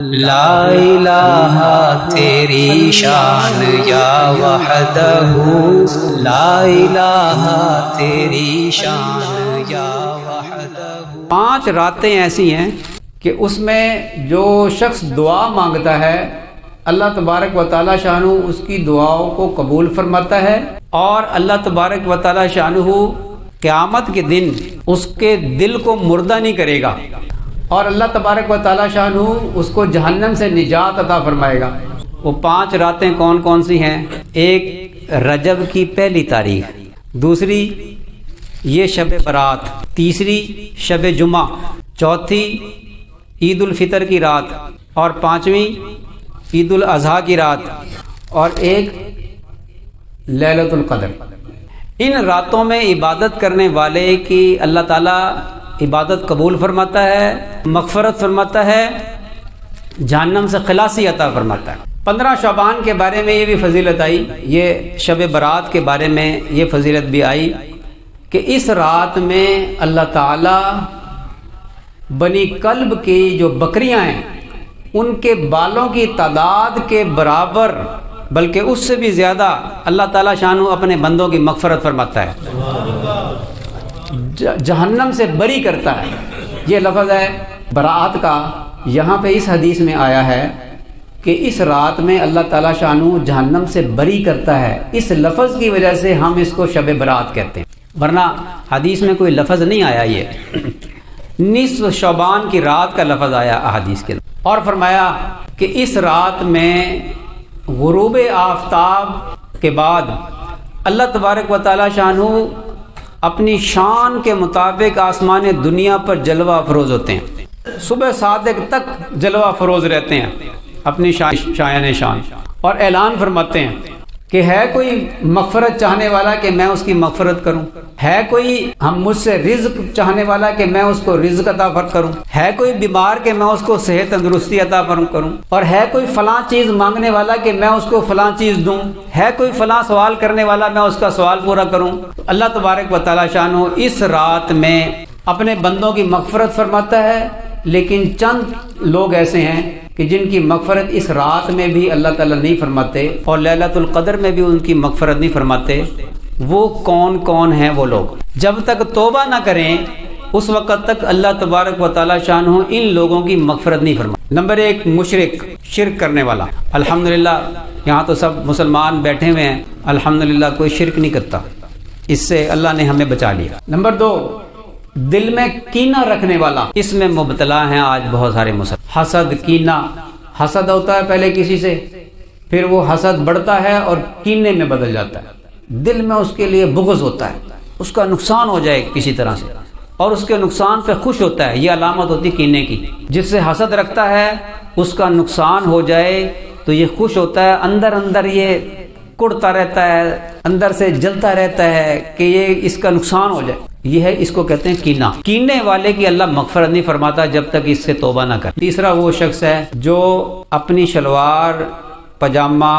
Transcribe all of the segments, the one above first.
لا الہ تیری شان یا وحدہ، لا الہ تیری شان یا وحدہ۔ 5 راتیں ایسی ہیں کہ اس میں جو شخص دعا مانگتا ہے اللہ تبارک و تعالی شانہ اس کی دعاؤں کو قبول فرماتا ہے، اور اللہ تبارک و تعالی شانہ قیامت کے دن اس کے دل کو مردہ نہیں کرے گا، اور اللہ تبارک و تعالی شانہ اس کو جہنم سے نجات عطا فرمائے گا۔ وہ 5 راتیں کون کون سی ہیں؟ ایک رجب کی پہلی تاریخ، دوسری یہ شب برات، تیسری شب جمعہ، چوتھی عید الفطر کی رات، اور 5ویں عید الاضحیٰ کی رات، اور ایک لیلۃ القدر۔ ان راتوں میں عبادت کرنے والے کی اللہ تعالیٰ عبادت قبول فرماتا ہے، مغفرت فرماتا ہے، جہنم سے خلاصی عطا فرماتا ہے۔ 15 شعبان کے بارے میں یہ بھی فضیلت آئی، یہ شب برات کے بارے میں یہ فضیلت بھی آئی کہ اس رات میں اللہ تعالیٰ بنی کلب کی جو بکریاں ہیں ان کے بالوں کی تعداد کے برابر بلکہ اس سے بھی زیادہ اللہ تعالیٰ شانہ اپنے بندوں کی مغفرت فرماتا ہے، جہنم سے بری کرتا ہے۔ یہ لفظ ہے برات کا، یہاں پہ اس حدیث میں آیا ہے کہ اس رات میں اللہ تعالیٰ شانہ جہنم سے بری کرتا ہے۔ اس لفظ کی وجہ سے ہم اس کو شب برات کہتے ہیں، ورنہ حدیث میں کوئی لفظ نہیں آیا۔ یہ نصف شعبان کی رات کا لفظ آیا احادیث کے اندر، اور فرمایا کہ اس رات میں غروب آفتاب کے بعد اللہ تبارک و تعالی شانہ اپنی شان کے مطابق آسمان دنیا پر جلوہ افروز ہوتے ہیں، صبح صادق تک جلوہ افروز رہتے ہیں اپنی شایان شان، اور اعلان فرماتے ہیں کہ ہے کوئی مغفرت چاہنے والا کہ میں اس کی مغفرت کروں، ہے کوئی مجھ سے رزق چاہنے والا کہ میں اس کو رزق عطا کروں، ہے کوئی بیمار کہ میں اس کو صحت تندرستی عطا کروں، اور ہے کوئی فلاں چیز مانگنے والا کہ میں اس کو فلاں چیز دوں، ہے کوئی فلاں سوال کرنے والا میں اس کا سوال پورا کروں۔ اللہ تبارک و تعالی شانہ اس رات میں اپنے بندوں کی مغفرت فرماتا ہے، لیکن چند لوگ ایسے ہیں کہ جن کی مغفرت اس رات میں بھی اللہ تعالیٰ نہیں فرماتے، اور لیلۃ القدر میں بھی ان کی مغفرت نہیں فرماتے۔ وہ کون کون ہیں وہ لوگ؟ جب تک توبہ نہ کریں اس وقت تک اللہ تبارک و تعالی شانہ ان لوگوں کی مغفرت نہیں فرماتے۔ نمبر 1 مشرک، شرک کرنے والا۔ الحمدللہ یہاں تو سب مسلمان بیٹھے ہوئے ہیں، الحمدللہ کوئی شرک نہیں کرتا، اس سے اللہ نے ہمیں بچا لیا۔ نمبر 2 دل میں کینہ رکھنے والا، اس میں مبتلا ہیں آج بہت سارے مسلمان۔ حسد، کینہ، حسد ہوتا ہے پہلے کسی سے، پھر وہ حسد بڑھتا ہے اور کینے میں بدل جاتا ہے، دل میں اس کے لیے بغض ہوتا ہے، اس کا نقصان ہو جائے کسی طرح سے، اور اس کے نقصان پہ خوش ہوتا ہے۔ یہ علامت ہوتی کینے کی۔ جس سے حسد رکھتا ہے اس کا نقصان ہو جائے تو یہ خوش ہوتا ہے، اندر اندر یہ کڑتا رہتا ہے، اندر سے جلتا رہتا ہے کہ یہ اس کا نقصان ہو جائے۔ یہ ہے، اس کو کہتے ہیں کینہ۔ کینے والے کی اللہ مغفرت نہیں فرماتا جب تک اس سے توبہ نہ کرے۔ تیسرا وہ شخص ہے جو اپنی شلوار، پاجامہ،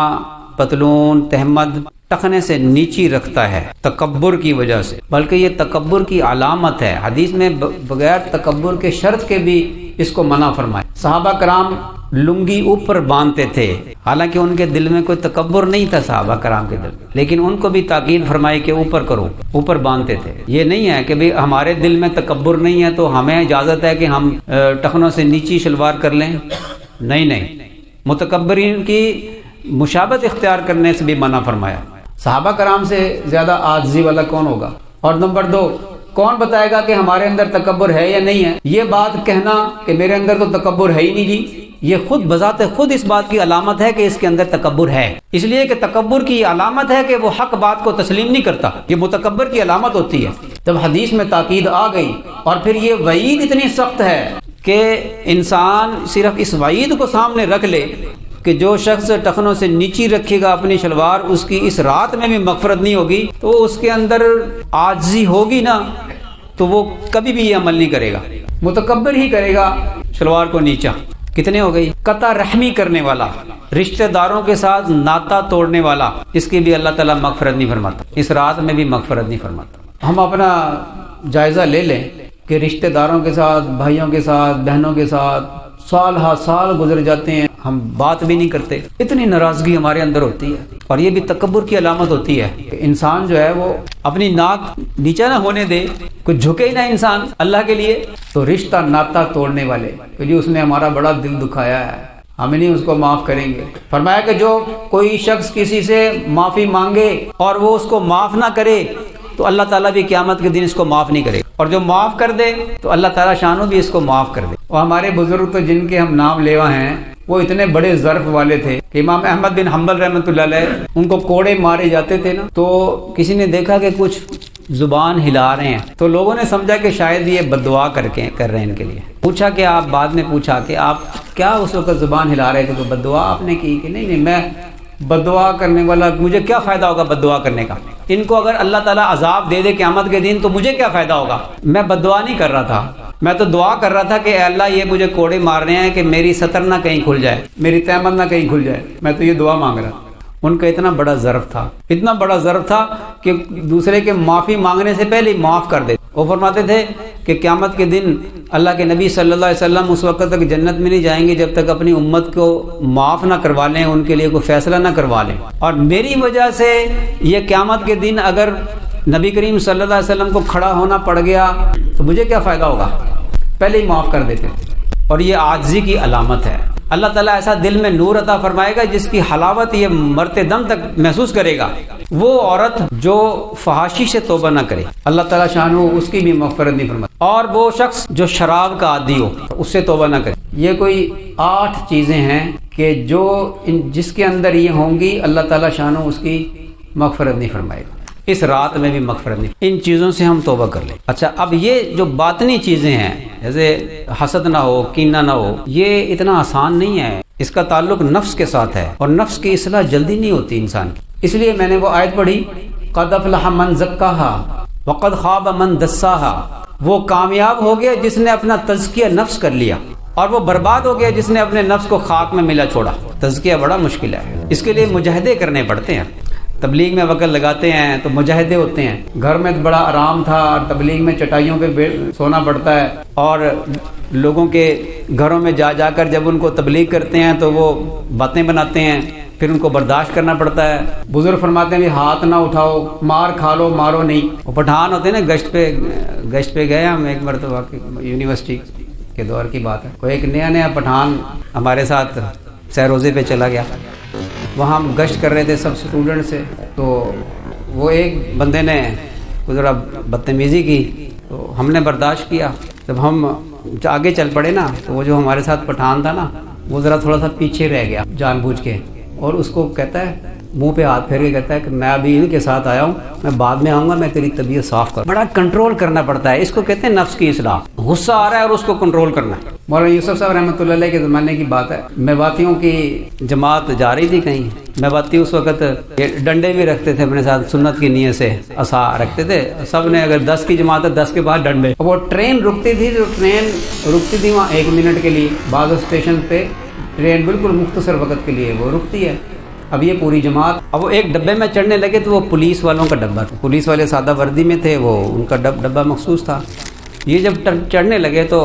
پتلون، تہمد ٹخنے سے نیچی رکھتا ہے تکبر کی وجہ سے، بلکہ یہ تکبر کی علامت ہے۔ حدیث میں بغیر تکبر کے شرط کے بھی اس کو منع فرمائے۔ صحابہ کرام لنگی اوپر باندھتے تھے، حالانکہ ان کے دل میں کوئی تکبر نہیں تھا صحابہ کرام کے دل، لیکن ان کو بھی تاکید فرمائی کہ اوپر کرو، اوپر باندھتے تھے۔ یہ نہیں ہے کہ بھی ہمارے دل میں تکبر نہیں ہے تو ہمیں اجازت ہے کہ ہم ٹخنوں سے نیچی شلوار کر لیں، نہیں، متکبرین کی مشابہت اختیار کرنے سے بھی منع فرمایا۔ صحابہ کرام سے زیادہ عاجزی والا کون ہوگا؟ اور نمبر 2 کون بتائے گا کہ ہمارے اندر تکبر ہے یا نہیں ہے؟ یہ بات کہنا کہ میرے اندر تو تکبر ہے ہی نہیں جی، یہ خود بذات خود اس بات کی علامت ہے کہ اس کے اندر تکبر ہے، اس لیے کہ تکبر کی علامت ہے کہ وہ حق بات کو تسلیم نہیں کرتا، یہ متکبر کی علامت ہوتی ہے۔ جب حدیث میں تاکید آ گئی اور پھر یہ وعید اتنی سخت ہے کہ انسان صرف اس وعید کو سامنے رکھ لے کہ جو شخص ٹخنوں سے نیچی رکھے گا اپنی شلوار، اس کی اس رات میں بھی مغفرت نہیں ہوگی، تو اس کے اندر عاجزی ہوگی نا، تو وہ کبھی بھی یہ عمل نہیں کرے گا، متکبر ہی کرے گا شلوار کو نیچا۔ کتنے ہو گئی؟ قطع رحمی کرنے والا، رشتہ داروں کے ساتھ ناتا توڑنے والا، اس کی بھی اللہ تعالیٰ مغفرت نہیں فرماتا، اس رات میں بھی مغفرت نہیں فرماتا۔ ہم اپنا جائزہ لے لیں کہ رشتہ داروں کے ساتھ، بھائیوں کے ساتھ، بہنوں کے ساتھ سال ہا سال گزر جاتے ہیں، ہم بات بھی نہیں کرتے، اتنی ناراضگی ہمارے اندر ہوتی ہے۔ اور یہ بھی تکبر کی علامت ہوتی ہے کہ انسان جو ہے وہ اپنی ناک نیچا نہ ہونے دے، کچھ جھکے ہی نہ انسان اللہ کے لیے، تو رشتہ ناتا توڑنے والے کہ جی اس نے ہمارا بڑا دل دکھایا ہے، ہم نہیں اس کو معاف کریں گے۔ فرمایا کہ جو کوئی شخص کسی سے معافی مانگے اور وہ اس کو معاف نہ کرے تو اللہ تعالیٰ بھی قیامت کے دن اس کو معاف نہیں کرے، اور جو معاف کر دے تو اللہ تعالیٰ شانو بھی اس کو معاف کر دے۔ اور ہمارے بزرگ تو جن کے ہم نام لیوا ہیں وہ اتنے بڑے ظرف والے تھے کہ امام احمد بن حنبل رحمۃ اللہ علیہ ان کو کوڑے مارے جاتے تھے نا، تو کسی نے دیکھا کہ کچھ زبان ہلا رہے ہیں تو لوگوں نے سمجھا کہ شاید یہ بد دعا کر رہے ہیں ان کے لیے۔ پوچھا کہ آپ بعد میں پوچھا کہ آپ کیا اس وقت زبان ہلا رہے تھے، تو بد دعا آپ نے کی کہ نہیں میں بد دعا کرنے والا، مجھے کیا فائدہ ہوگا بد دعا کرنے کا، ان کو اگر اللہ تعالیٰ عذاب دے دے قیامت کے دن تو مجھے کیا فائدہ ہوگا، میں بد دعا نہیں کر رہا تھا، میں تو دعا کر رہا تھا کہ اے اللہ یہ مجھے کوڑے مار رہے ہیں کہ میری سطر نہ کہیں کھل جائے، میری تہمت نہ کہیں کھل جائے، میں تو یہ دعا مانگ رہا تھا۔ ان کا اتنا بڑا ظرف تھا، اتنا بڑا ظرف تھا کہ دوسرے کے معافی مانگنے سے پہلے معاف کر دے۔ وہ فرماتے تھے کہ قیامت کے دن اللہ کے نبی صلی اللہ علیہ وسلم اس وقت تک جنت میں نہیں جائیں گے جب تک اپنی امت کو معاف نہ کروا لیں، ان کے لیے کوئی فیصلہ نہ کروا لیں، اور میری وجہ سے یہ قیامت کے دن اگر نبی کریم صلی اللہ علیہ وسلم کو کھڑا ہونا پڑ گیا تو مجھے کیا فائدہ ہوگا، پہلے ہی معاف کر دیتے۔ اور یہ عاجزی کی علامت ہے۔ اللہ تعالیٰ ایسا دل میں نور عطا فرمائے گا جس کی حلاوت یہ مرتے دم تک محسوس کرے گا۔ وہ عورت جو فحاشی سے توبہ نہ کرے اللہ تعالیٰ شان ہو اس کی بھی مغفرت نہیں فرمائے، اور وہ شخص جو شراب کا عادی ہو اس سے توبہ نہ کرے۔ یہ کوئی 8 چیزیں ہیں کہ جو جس کے اندر یہ ہوں گی اللہ تعالیٰ شان ہو اس کی مغفرت نہیں فرمائے گا، اس رات میں بھی مغفرت نہیں۔ ان چیزوں سے ہم توبہ کر لیں۔ اچھا، اب یہ جو باطنی چیزیں ہیں جیسے حسد نہ ہو، کینہ نہ ہو، یہ اتنا آسان نہیں ہے، اس کا تعلق نفس کے ساتھ ہے، اور نفس کی اصلاح جلدی نہیں ہوتی انسان کی۔ اس لیے میں نے وہ آیت پڑھی، قد افلح من زکاہا وقد خاب من دساہا، وہ کامیاب ہو گیا جس نے اپنا تزکیہ نفس کر لیا، اور وہ برباد ہو گیا جس نے اپنے نفس کو خاک میں ملا چھوڑا۔ تزکیہ بڑا مشکل ہے، اس کے لیے مجاہدے کرنے پڑتے ہیں۔ تبلیغ میں وقت لگاتے ہیں تو مجاہدے ہوتے ہیں، گھر میں بڑا آرام تھا اور تبلیغ میں چٹائیوں پہ سونا پڑتا ہے، اور لوگوں کے گھروں میں جا جا کر جب ان کو تبلیغ کرتے ہیں تو وہ باتیں بناتے ہیں، پھر ان کو برداشت کرنا پڑتا ہے۔ بزرگ فرماتے ہیں بھی ہاتھ نہ اٹھاؤ، مار کھا لو مارو نہیں۔ وہ پٹھان ہوتے ہیں نا، گشت پہ گئے ہم ایک مرتبہ یونیورسٹی کے دور کی بات ہے، کوئی ایک نیا پٹھان ہمارے ساتھ سہروزے پہ چلا گیا، وہاں ہم گشت کر رہے تھے سب اسٹوڈنٹ سے، تو وہ ایک بندے نے ذرا بدتمیزی کی تو ہم نے برداشت کیا۔ جب ہم آگے چل پڑے نا تو وہ جو ہمارے ساتھ پٹھان تھا نا وہ ذرا تھوڑا سا پیچھے رہ گیا جان بوجھ کے، اور اس کو کہتا ہے، منہ پہ ہاتھ پھیر کے کہتا ہے کہ میں ابھی ان کے ساتھ آیا ہوں، میں بعد میں آؤں گا، میں تیری طبیعت صاف کروں۔ بڑا کنٹرول کرنا پڑتا ہے، اس کو کہتے ہیں نفس کی اصلاح۔ غصہ آ رہا ہے اور اس کو کنٹرول کرنا۔ مولانا یوسف صاحب رحمۃ اللہ علیہ کے زمانے کی بات ہے، میواتیوں کی جماعت جا رہی تھی کہیں، میواتی اس وقت ڈنڈے بھی رکھتے تھے اپنے ساتھ، سنت کی نیت سے عصا رکھتے تھے سب نے، اگر 10 کی جماعت ہے 10 کے بعد ڈنڈے۔ وہ ٹرین رکتی تھی، جو ٹرین رکتی تھی وہاں 1 منٹ کے لیے، بعض اسٹیشن پہ ٹرین بالکل مختصر وقت کے لیے وہ رکتی ہے۔ اب یہ پوری جماعت، اب وہ ایک ڈبے میں چڑھنے لگے تو وہ پولیس والوں کا ڈبہ تھا، پولیس والے سادہ وردی میں تھے، وہ ان کا ڈبہ مخصوص تھا۔ یہ جب چڑھنے لگے تو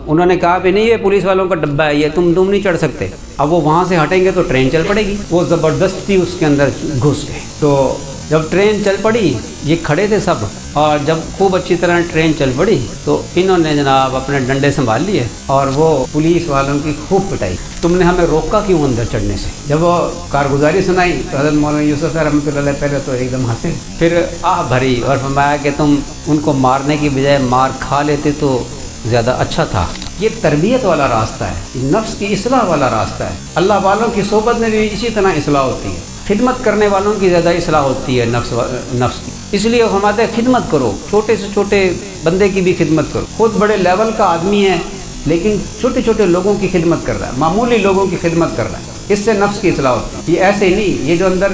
انہوں نے کہا کہ نہیں یہ پولیس والوں کا ڈبہ ہے، یہ تم نہیں چڑھ سکتے۔ اب وہ وہاں سے ہٹیں گے تو ٹرین چل پڑے گی، وہ زبردستی اس کے اندر گھس گئے۔ تو جب ٹرین چل پڑی، یہ کھڑے تھے سب، اور جب خوب اچھی طرح ٹرین چل پڑی تو انہوں نے جناب اپنے ڈنڈے سنبھال لیے اور وہ پولیس والوں کی خوب پٹائی، تم نے ہمیں روکا کیوں اندر چڑھنے سے؟ جب وہ کارگزاری سنائی تو حضرت مولانا یوسف صاحب رحمۃ اللہ علیہ پہلے تو ایک دم ہنسے، پھر آہ بھری اور فرمایا کہ تم ان کو مارنے کی بجائے مار کھا لیتے تو زیادہ اچھا تھا۔ یہ تربیت والا راستہ ہے، نفس کی اصلاح والا راستہ ہے۔ اللہ والوں کی صحبت میں بھی اسی طرح اصلاح ہوتی ہے، خدمت کرنے والوں کی زیادہ اصلاح ہوتی ہے نفس کی۔ اس لیے ہمارے خدمت کرو، چھوٹے سے چھوٹے بندے کی بھی خدمت کرو۔ خود بڑے لیول کا آدمی ہے لیکن چھوٹے چھوٹے لوگوں کی خدمت کر رہا ہے، معمولی لوگوں کی خدمت کر رہا ہے، اس سے نفس کی اصلاح ہوتی ہے۔ یہ ایسے ہی نہیں، یہ جو اندر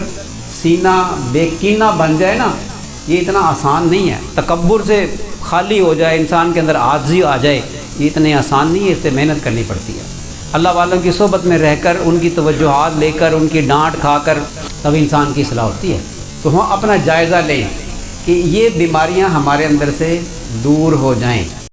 سینہ بے کینہ بن جائے نا، یہ اتنا آسان نہیں ہے۔ تکبر سے خالی ہو جائے، انسان کے اندر عاجزی آ جائے، یہ اتنے آسان نہیں ہے، اس سے محنت کرنی پڑتی ہے۔ اللہ والوں کی صحبت میں رہ کر، ان کی توجہات لے کر، ان کی ڈانٹ کھا کر تب انسان کی اصلاح ہوتی ہے۔ تو ہم اپنا جائزہ لیں کہ یہ بیماریاں ہمارے اندر سے دور ہو جائیں۔